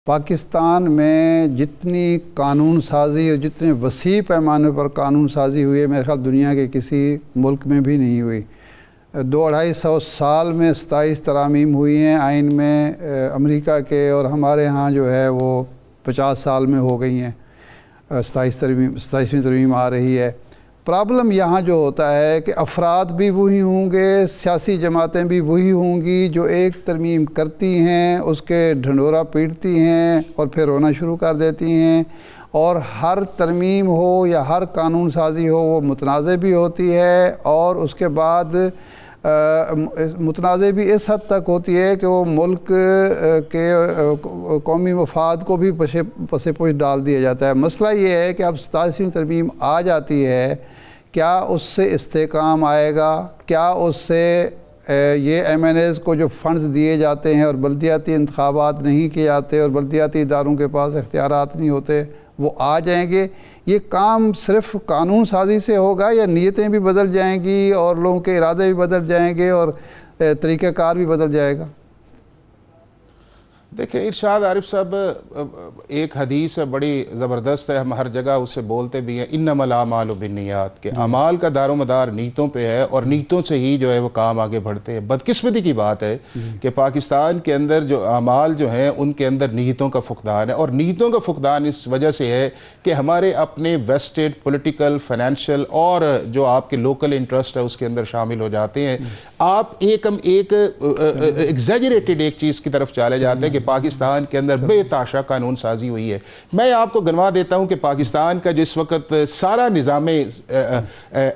پاکستان میں جتنی قانون سازی اور جتنے وسیع پیمانے پر قانون سازی ہوئی ہے میرے خیال دنیا کے کسی ملک میں بھی نہیں ہوئی۔ 200-250 سال میں 27 ترامیم ہوئی ہیں آئین میں امریکہ کے، اور ہمارے ہاں جو ہے وہ 50 سال میں ہو گئی ہیں، 27ویں ترمیم آ رہی ہے۔ پرابلم یہاں جو ہوتا ہے کہ افراد بھی وہی ہوں گے، سیاسی جماعتیں بھی وہی ہوں گی جو ایک ترمیم کرتی ہیں، اس کے ڈھنڈورا پیٹتی ہیں اور پھر رونا شروع کر دیتی ہیں، اور ہر ترمیم ہو یا ہر قانون سازی ہو وہ متنازع بھی ہوتی ہے، اور اس کے بعد متنازع بھی اس حد تک ہوتی ہے کہ وہ ملک کے قومی مفاد کو بھی پس پوش ڈال دیا جاتا ہے۔ مسئلہ یہ ہے کہ اب 27ویں ترمیم آ جاتی ہے، کیا اس سے استحکام آئے گا؟ کیا اس سے یہ MNAs کو جو فنڈز دیے جاتے ہیں اور بلدیاتی انتخابات نہیں کیے جاتے اور بلدیاتی اداروں کے پاس اختیارات نہیں ہوتے وہ آ جائیں گے؟ یہ کام صرف قانون سازی سے ہوگا یا نیتیں بھی بدل جائیں گی اور لوگوں کے ارادے بھی بدل جائیں گے اور طریقہ کار بھی بدل جائے گا؟ دیکھیں ارشاد عارف صاحب، ایک حدیث ہے بڑی زبردست ہے، ہم ہر جگہ اسے بولتے بھی ہیں، انما الاعمال بالنیات، کہ اعمال کا دار و مدار نیتوں پہ ہے اور نیتوں سے ہی جو ہے وہ کام آگے بڑھتے ہیں۔ بدقسمتی کی بات ہے کہ پاکستان کے اندر جو اعمال جو ہیں ان کے اندر نیتوں کا فقدان ہے، اور نیتوں کا فقدان اس وجہ سے ہے کہ ہمارے اپنے ویسٹڈ پولیٹیکل، فائنینشیل اور جو آپ کے لوکل انٹرسٹ ہے اس کے اندر شامل ہو جاتے ہیں۔ آپ ایک ایگزیجریٹڈ ایک چیز کی طرف چالے جاتے ہیں کہ پاکستان کے اندر بے تحاشا قانون سازی ہوئی ہے۔ میں آپ کو گنوا دیتا ہوں کہ پاکستان کا جس وقت سارا نظام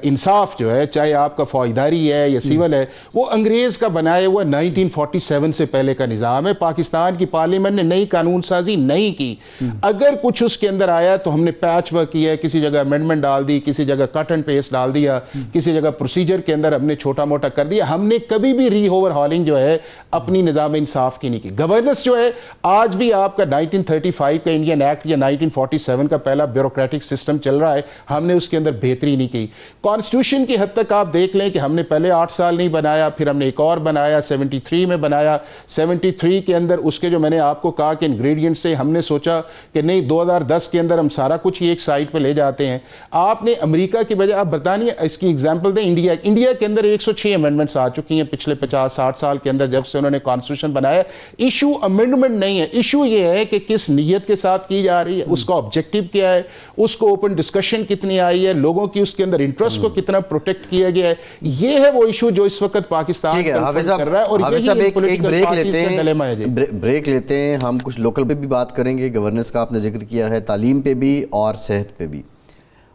انصاف جو ہے، چاہے آپ کا فوجداری ہے یا سیول ہے، وہ انگریز کا بنایا ہوا 1947 سے پہلے کا نظام ہے۔ پاکستان کی پارلیمنٹ نے نئی قانون سازی نہیں کی۔ اگر کچھ اس کے اندر آیا تو ہم نے پیچ ورک کیا ہے، کسی جگہ امینڈمنٹ ڈال دی، کسی جگہ کٹ اینڈ پیسٹ ڈال دیا، کسی جگہ پروسیجر کے اندر ہم نے چھوٹا موٹا کر دیا۔ ہم نے کبھی بھی ری اوور ہالنگ جو ہے اپنی نظام انصاف کی نہیں کی۔ گورننس جو ہے آج بھی آپ کا 1935 کا انڈین ایکٹ یا 1947 کا پہلا بیوروکریٹک سسٹم چل رہا ہے، ہم نے اس کے اندر بہتری نہیں کی۔ کانسٹیٹیوشن کی حد تک آپ دیکھ لیں کہ ہم نے پہلے 8 سال نہیں بنایا، پھر ہم نے ایک اور بنایا، 73 میں بنایا۔ 73 کے اندر اس کے جو میں نے آپ کو کہا کہ انگریڈینٹ سے ہم نے سوچا کہ نہیں 2010 کے اندر ہم سارا کچھ ہی ایک سائٹ پہ لے جاتے ہیں۔ آپ نے امریکہ کی بجائے آپ بتائیے اس کی ایگزامپل دیں، انڈیا کے اندر 106 امینڈمنٹس آ چکی ہیں پچھلے 50-60 سال کے اندر جب سے انہوں نے کانسٹیٹیوشن بنایا۔ ایشو امینڈمنٹ نہیں ہے، ایشو یہ ہے کہ کس نیت کے ساتھ کی جا رہی ہے، اس کا آبجیکٹیو کیا ہے، اس کو اوپن ڈسکشن کتنی آئی ہے، لوگوں کی اس کے اندر انٹرسٹ کو کتنا پروٹیکٹ کیا گیا ہے۔ یہ ہے وہ ایشو جو اس وقت پاکستان کر رہا ہے، اور یہی پولیٹیکل پارٹیز کا ڈیلیما ہے۔ بریک لیتے ہیں، ہم کچھ لوکل پہ بھی بات کریں گے، گورننس کا آپ نے ذکر کیا ہے، تعلیم پہ بھی اور صحت پہ بھی۔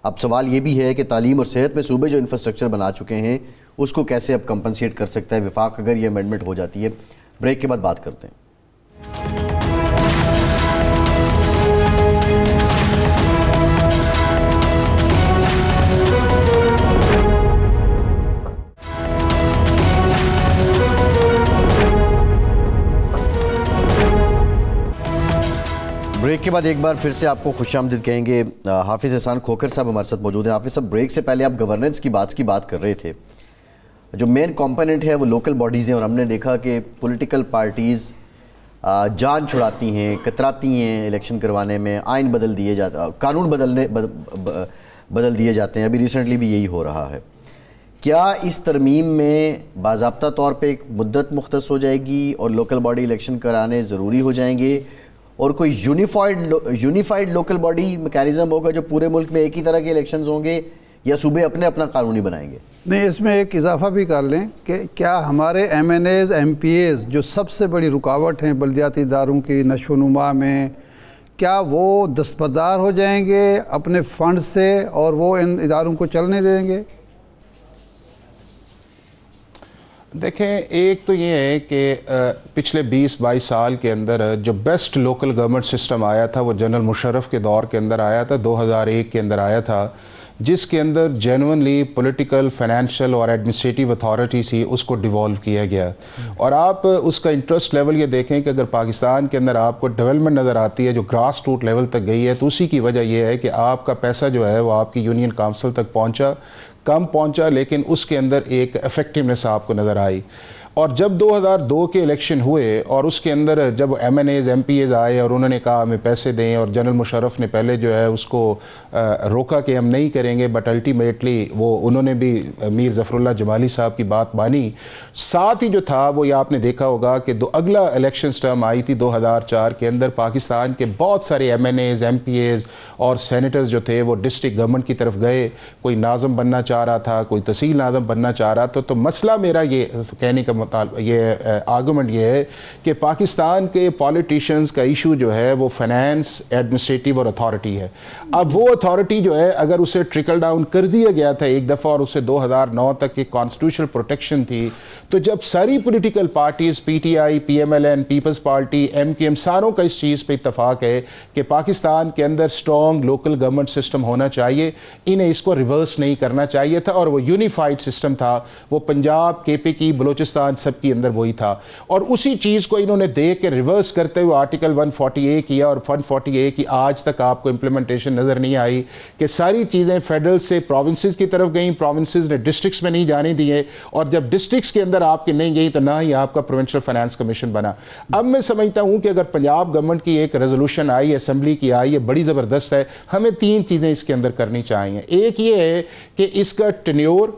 اب سوال یہ بھی ہے کہ تعلیم اور صحت میں صوبے جو انفراسٹرکچر بنا چکے ہیں اس کو کیسے اب کمپنسیٹ کر سکتا ہے وفاق اگر یہ امینڈمنٹ ہو جاتی ہے؟ بریک کے بعد بات کرتے ہیں۔ بریک کے بعد ایک بار پھر سے آپ کو خوش آمدید کہیں گے۔ حافظ احسان کھوکھر صاحب ہمارے ساتھ موجود ہیں۔ حافظ صاحب، بریک سے پہلے آپ گورننس کی بات کر رہے تھے، جو مین کمپوننٹ ہے وہ لوکل باڈیز ہیں، اور ہم نے دیکھا کہ پولیٹیکل پارٹیز جان چھڑاتی ہیں، کتراتی ہیں الیکشن کروانے میں، آئین بدل دیے جاتے، قانون بدل دیے جاتے ہیں۔ ابھی ریسنٹلی بھی یہی ہو رہا ہے۔ کیا اس ترمیم میں باضابطہ طور پہ ایک مدت مختص ہو جائے گی اور لوکل باڈی الیکشن کرانے ضروری ہو جائیں گے، اور کوئی یونیفائڈ لوکل باڈی میکینزم ہوگا جو پورے ملک میں ایک ہی طرح کے الیکشنز ہوں گے، یا صوبے اپنا قانونی بنائیں گے؟ نہیں، اس میں ایک اضافہ بھی کر لیں کہ کیا ہمارے MNAs MPAs جو سب سے بڑی رکاوٹ ہیں بلدیاتی اداروں کی نشو و نما میں، کیا وہ دستبردار ہو جائیں گے اپنے فنڈ سے اور وہ ان اداروں کو چلنے دیں گے؟ دیکھیں، ایک تو یہ ہے کہ پچھلے 20-22 سال کے اندر جو بیسٹ لوکل گورنمنٹ سسٹم آیا تھا وہ جنرل مشرف کے دور کے اندر آیا تھا، 2001 کے اندر آیا تھا، جس کے اندر جینونلی پولیٹیکل، فائنینشیل اور ایڈمنسٹریٹیو اتھارٹی سی اس کو ڈیوالو کیا گیا۔ اور آپ اس کا انٹرسٹ لیول یہ دیکھیں کہ اگر پاکستان کے اندر آپ کو ڈیولپمنٹ نظر آتی ہے جو گراس روٹ لیول تک گئی ہے، تو اسی کی وجہ یہ ہے کہ آپ کا پیسہ جو ہے وہ آپ کی یونین کونسل تک پہنچا، کم پہنچا، لیکن اس کے اندر ایک ایفیکٹیونیس آپ کو نظر آئی۔ اور جب 2002 کے الیکشن ہوئے اور اس کے اندر جب MNAs MPAs آئے اور انہوں نے کہا ہمیں پیسے دیں، اور جنرل مشرف نے پہلے جو ہے اس کو روکا کہ ہم نہیں کریں گے، بٹ الٹیمیٹلی انہوں نے بھی میر ظفر اللہ جمالی صاحب کی بات مانی. ساتھ ہی جو تھا وہ یہ آپ نے دیکھا ہوگا کہ اگلا الیکشنز ٹرم آئی تھی 2004 کے اندر، پاکستان کے بہت سارے MNAs MPAs اور سینیٹرز جو تھے وہ ڈسٹرکٹ گورنمنٹ کی طرف گئے. کوئی ناظم بننا چاہ رہا تھا، کوئی تحصیل ناظم بننا چاہ رہا تھا. تو مسئلہ میرا یہ کہنے کا یہ آرگومنٹ یہ ہے کہ پاکستان کے پالیٹیشنز کا ایشو جو ہے وہ فائنینس، ایڈمنسٹریٹو اور اتھارٹی ہے. اب وہ اتھارٹی جو ہے اگر اسے ٹرکل ڈاؤن کر دیا گیا تھا ایک دفعہ اور اسے 2009 تک کی کانسٹیٹیوشنل پروٹیکشن تھی، تو جب ساری political parties PTI PMLN peoples party MKM ساروں کا اس چیز پہ اتفاق ہے کہ پاکستان کے اندر سٹرونگ لوکل گورنمنٹ سسٹم ہونا چاہیے، انہیں اس کو ریورس نہیں کرنا چاہیے تھا. اور وہ یونیفائڈ سسٹم تھا، وہ پنجاب KP بلوچستان سب کی اندر وہی تھا. اور اسی چیز کو انہوں نے دیکھ کے ریورس کرتے ہوئے آرٹیکل 140A کیا، اور 140A کی آج تک آپ کو امپلیمنٹیشن نظر نہیں آئی کہ ساری چیزیں فیڈرل سے پروونسز کی طرف گئیں، پروونسز نے ڈسٹرکٹس میں نہیں جانے دیے، اور جب ڈسٹرکٹس کے اندر آپ کے نہیں گئی تو نہ ہی آپ کا پروونشل فائنانس کمیشن بنا. اب میں سمجھتا ہوں کہ اگر پنجاب گورنمنٹ کی ایک ریزولوشن آئی، اسمبلی کی آئی، یہ بڑی زبردست ہے. ہمیں 3 چیزیں اس کے اندر کرنی چاہیے. ایک یہ ہے کہ اس کا ٹینیور،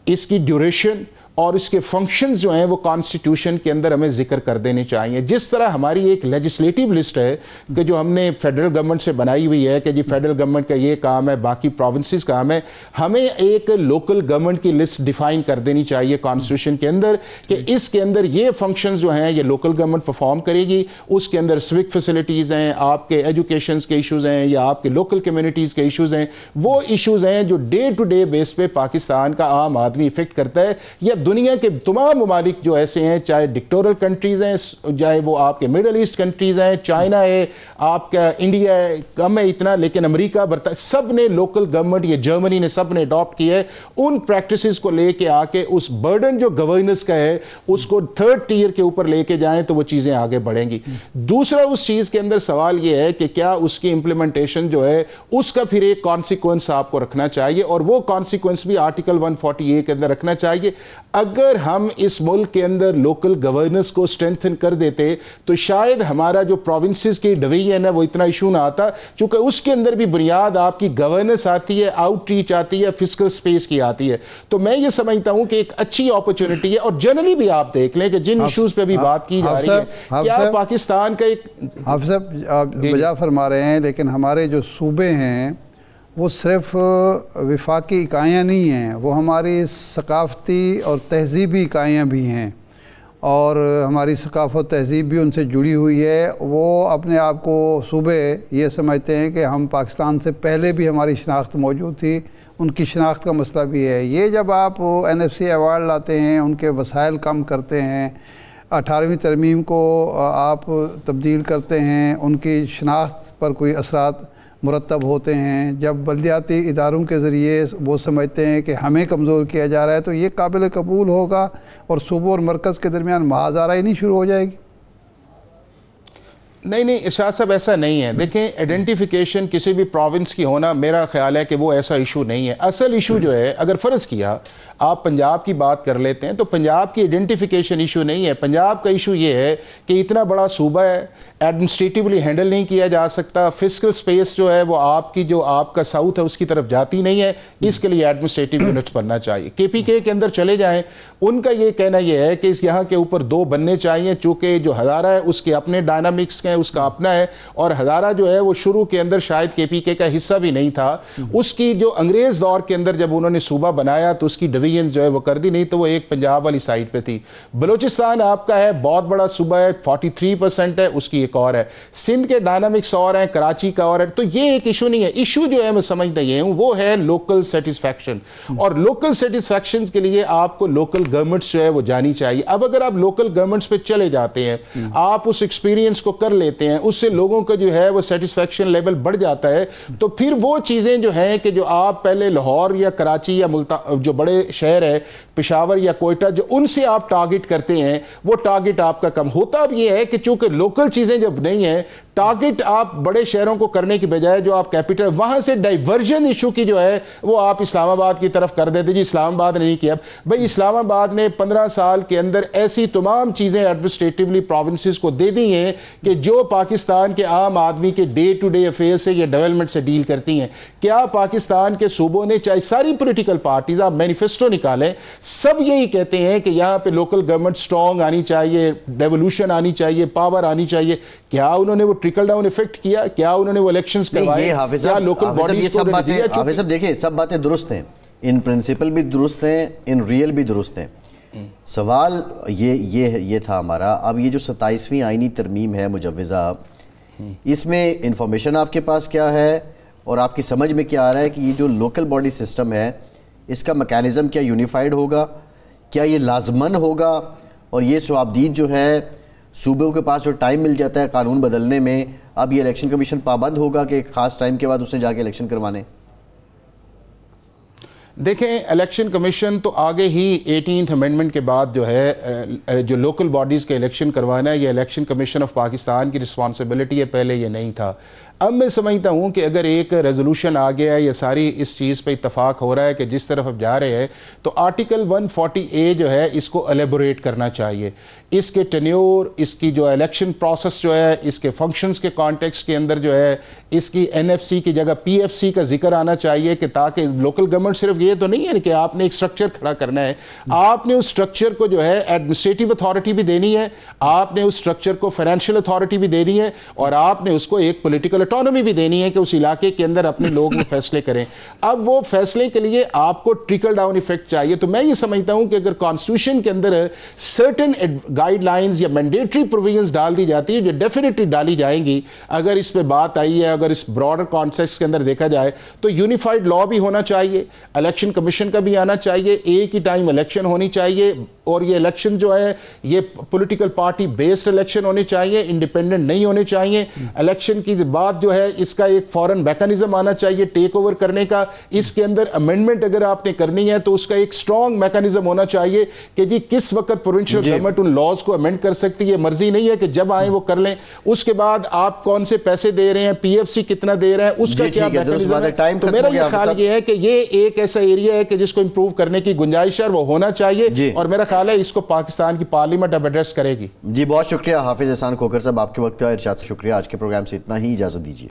اس کی ڈیوریشن اور اس کے فنکشنز جو ہیں وہ کانسٹیٹیوشن کے اندر ہمیں ذکر کر دینے چاہیے. جس طرح ہماری ایک لیجسلیٹیو لسٹ ہے کہ جو ہم نے فیڈرل گورنمنٹ سے بنائی ہوئی ہے کہ جی فیڈرل گورنمنٹ کا یہ کام ہے، باقی پروونسز کام ہے، ہمیں ایک لوکل گورنمنٹ کی لسٹ ڈیفائن کر دینی چاہیے کانسٹیٹیوشن کے اندر کہ اس کے اندر یہ فنکشنز جو ہیں یہ لوکل گورنمنٹ پرفارم کرے گی. اس کے اندر سوک فیسلٹیز ہیں، آپ کے ایجوکیشنز کے ایشوز ہیں، یا آپ کے لوکل کمیونٹیز کے ایشوز ہیں، وہ ایشوز ہیں جو ڈے ٹو ڈے بیس پہ پاکستان کا عام آدمی افیکٹ کرتا ہے. یا دنیا کے تمام ممالک جو ایسے ہیں، چاہے ڈکٹورل کنٹریز ہیں، چاہے وہ آپ کے مڈل ایسٹ کنٹریز ہیں، چائنا ہے، آپ کا انڈیا ہے، کم ہے اتنا، لیکن امریکہ برطانیہ سب نے لوکل گورنمنٹ، یہ جرمنی نے سب نے اڈاپٹ کیا ہے. ان پریکٹسز کو لے کے آ کے اس برڈن جو گورننس کا ہے اس کو 3rd ٹیئر کے اوپر لے کے جائیں تو وہ چیزیں آگے بڑھیں گی. دوسرا اس چیز کے اندر سوال یہ ہے کہ کیا اس کی امپلیمنٹیشن جو ہے اس کا پھر ایک کانسیکوینس آپ کو رکھنا چاہیے، اور وہ کانسیکوینس بھی آرٹیکل 140A کے اندر رکھنا چاہیے. اگر ہم اس ملک کے اندر لوکل گورننس کو سٹرینتھن کر دیتے تو شاید ہمارا جو پروونسز کی ڈویژن ہے وہ اتنا ایشو نہ آتا، چونکہ اس کے اندر بھی بنیاد آپ کی گورننس آتی ہے، آؤٹ ریچ آتی ہے، فسکل سپیس کی آتی ہے. تو میں یہ سمجھتا ہوں کہ ایک اچھی اپرچونٹی ہے. اور جنرلی بھی آپ دیکھ لیں کہ جن ایشوز پہ بھی بات کی جا رہی ہے، کیا پاکستان کا ایک حافظ صاحب آپ بجا فرما رہے ہیں، لیکن ہمارے جو صوبے ہیں وہ صرف وفاقی اکائیاں نہیں ہیں، وہ ہماری ثقافتی اور تہذیبی اکائیاں بھی ہیں، اور ہماری ثقافت و تہذیب بھی ان سے جڑی ہوئی ہے. وہ اپنے آپ کو صوبے یہ سمجھتے ہیں کہ ہم پاکستان سے پہلے بھی ہماری شناخت موجود تھی، ان کی شناخت کا مسئلہ بھی ہے. یہ جب آپ NFC ایوارڈ لاتے ہیں، ان کے وسائل کم کرتے ہیں، 18ویں ترمیم کو آپ تبدیل کرتے ہیں، ان کی شناخت پر کوئی اثرات مرتب ہوتے ہیں، جب بلدیاتی اداروں کے ذریعے وہ سمجھتے ہیں کہ ہمیں کمزور کیا جا رہا ہے، تو یہ قابل قبول ہوگا اور صوبوں اور مرکز کے درمیان محاذرہ ہی نہیں شروع ہو جائے گی. نہیں ارشاد صاحب ایسا نہیں ہے. دیکھیں ایڈنٹیفیکیشن کسی بھی پروونس کی ہونا میرا خیال ہے کہ وہ ایسا ایشو نہیں ہے. اصل ایشو جو ہے اگر فرض کیا آپ پنجاب کی بات کر لیتے ہیں تو پنجاب کی ایڈنٹیفیکیشن ایشو نہیں ہے. پنجاب کا ایشو یہ ہے کہ اتنا بڑا صوبہ ہے، ایڈمنسٹریٹیولی ہینڈل نہیں کیا جا سکتا، فسکل سپیس جو ہے وہ آپ کا ساؤتھ ہے اس کی طرف جاتی نہیں ہے، اس کے لیے ایڈمنسٹریٹیو یونٹس بننا چاہیے. KPK کے اندر چلے جائیں، ان کا یہ کہنا یہ ہے کہ اس یہاں کے اوپر 2 بننے چاہیے، چونکہ جو ہزارہ ہے اس کے اپنے ڈائنامکس ہیں، اس کا اپنا ہے، اور ہزارہ جو ہے وہ شروع کے اندر شاید KPK کا حصہ بھی نہیں تھا. اس کی جو انگریز دور کے اندر جب انہوں نے صوبہ بنایا تو اس کی ڈویژن جو ہے وہ کر دی نہیں، تو وہ ایک پنجاب والی سائٹ پہ تھی. بلوچستان آپ کا ہے، بہت بڑا صوبہ ہے، 43% ہے، اس کی ایک اور ہے. سندھ کے ڈائنامکس اور ہیں، کراچی کا اور ہے. تو یہ ایک ایشو نہیں ہے. ایشو جو ہے میں سمجھتا یہ ہوں وہ ہے لوکل سیٹسفیکشن، اور لوکل سیٹسفیکشن کے لیے آپ کو لوکل گورنمنٹس جو ہے وہ جانی چاہیے. اب اگر آپ لوکل گورنمنٹس پہ چلے جاتے ہیں، آپ اس ایکسپیرینس کو کر لیتے ہیں، اس سے لوگوں کا جو ہے وہ سیٹسفیکشن لیول بڑھ جاتا ہے، تو پھر وہ چیزیں جو ہیں کہ جو آپ پہلے لاہور یا کراچی یا جو بڑے شہر ہے پشاور یا کوئٹہ جو ان سے آپ ٹارگٹ کرتے ہیں، وہ ٹارگٹ آپ کا کم ہوتا. اب یہ ہے کہ چونکہ لوکل چیزیں جب نہیں ہیں، ٹارگٹ آپ بڑے شہروں کو کرنے کی بجائے جو آپ کیپٹل وہاں سے ڈائیورژن ایشو کی جو ہے وہ آپ اسلام آباد کی طرف کر دیتے. جی اسلام آباد نے نہیں کیا. بھئی اسلام آباد نے 15 سال کے اندر ایسی تمام چیزیں ایڈمنسٹریٹیولی پروونسز کو دے دی ہیں کہ جو پاکستان کے عام آدمی کے ڈے ٹو ڈے افیئر سے یا ڈیولپمنٹ سے ڈیل کرتی ہیں. کیا پاکستان کے صوبوں نے, چاہے ساری پولیٹیکل پارٹیز آپ مینیفیسٹو نکالیں, سب یہی کہتے ہیں کہ یہاں پہ لوکل گورنمنٹ سٹرونگ آنی چاہیے, ریولوشن آنی چاہیے, پاور آنی چاہیے. کیا انہوں نے وہ ٹرکل ڈاؤن ایفیکٹ کیا؟ کیا انہوں نے وہ الیکشنز کروائے؟ کیا لوکل باڈیز کو دیا؟ حافظ صاحب دیکھیں سب باتیں درست ہیں, ان پرنسپل بھی درست ہیں, ان ریئل بھی درست ہیں. سوال یہ تھا ہمارا, اب یہ جو 27ویں آئینی ترمیم ہے مجوزہ, اس میں انفارمیشن آپ کے پاس کیا ہے اور آپ کی سمجھ میں کیا آ رہا ہے کہ یہ جو لوکل باڈی سسٹم ہے اس کا میکانزم کیا یونیفائڈ ہوگا, کیا یہ لازمن ہوگا, اور یہ شعبدید جو ہے صوبوں کے پاس جو ٹائم مل جاتا ہے قانون بدلنے میں, اب یہ الیکشن کمیشن پابند ہوگا کہ ایک خاص ٹائم کے بعد اس نے جا کے الیکشن کروانے؟ دیکھیں الیکشن کمیشن تو آگے ہی 18th امینڈمنٹ کے بعد جو ہے جو لوکل باڈیز کے الیکشن کروانا ہے یہ الیکشن کمیشن آف پاکستان کی رسپانسبلٹی ہے, پہلے یہ نہیں تھا. اب میں سمجھتا ہوں کہ اگر ایک ریزولوشن آ گیا ہے, یہ ساری اس چیز پہ اتفاق ہو رہا ہے کہ جس طرف اب جا رہے ہیں, تو آرٹیکل 140A جو ہے اس کو الیبوریٹ کرنا چاہیے. اس کے ٹینیور, اس کی جو الیکشن پروسیس جو ہے, اس کے فنکشنز کے کانٹیکس کے اندر جو ہے اس کی NFC کی جگہ PFC کا ذکر آنا چاہیے, کہ تاکہ لوکل گورنمنٹ صرف یہ تو نہیں ہے کہ آپ نے ایک سٹرکچر کھڑا کرنا ہے, آپ نے اس سٹرکچر کو جو ہے ایڈمنسٹریٹو اتھارٹی بھی دینی ہے, آپ نے اس سٹرکچر کو فائنینشیل اتھارٹی بھی دینی ہے, اور آپ نے اس کو ایک پولیٹیکل اٹانومی بھی دینی ہے کہ اس علاقے کے اندر اپنے لوگ وہ فیصلے کریں. اب وہ فیصلے کے لیے آپ کو ٹرکل ڈاؤن ایفیکٹ چاہیے. تو میں یہ سمجھتا ہوں کہ اگر کانسٹیٹیوشن کے اندر سرٹن گائیڈ لائنز یا مینڈیٹری پروویژنز ڈال دی جاتی ہے, جو ڈیفینیٹلی ڈالی جائیں گی, اگر اس پہ بات آئی ہے, اگر اس براڈر کانٹیکسٹ کے اندر دیکھا جائے تو یونیفائڈ لا بھی ہونا چاہیے, الیکشن کمیشن کا بھی آنا چاہیے, ایک ہی ٹائم الیکشن ہونی چاہیے, اور یہ الیکشن جو ہے یہ پولیٹیکل پارٹی بیسڈ الیکشن ہونے چاہیے, انڈیپینڈنٹ نہیں ہونے چاہیے. الیکشن کی بات جو ہے اس کا ایک فورن میکانزم آنا چاہیے ٹیک اوور کرنے کا. اس کے اندر امینڈمنٹ اگر آپ نے کرنی ہے تو اس کا ایک سٹرونگ میکانزم ہونا چاہیے کہ جی کس وقت پروونشل گورنمنٹ ان لاز کو امینڈ کر سکتی ہے. مرضی نہیں ہے کہ جب آئیں وہ کر لیں, اس کے بعد آپ کون سے پیسے دے رہے ہیں, PFC کتنا دے رہے ہیں, اس کا کیا میکانزم ہے. تو میرا یہ خیال یہ ہے کہ یہ ایک ایسا ایریا ہے کہ جس کو امپروو کرنے کی گنجائش ہے, وہ ہونا چاہیے, اور میرا خیال ہے اس کو پاکستان کی پارلیمنٹ اب ایڈریس کرے گی. جی بہت شکریہ حافظ احسان کھوکھر صاحب, آپ کے وقت کا ارشاد سے شکریہ. آج کے پروگرام سے اتنا ہی, اجازت دیجیے.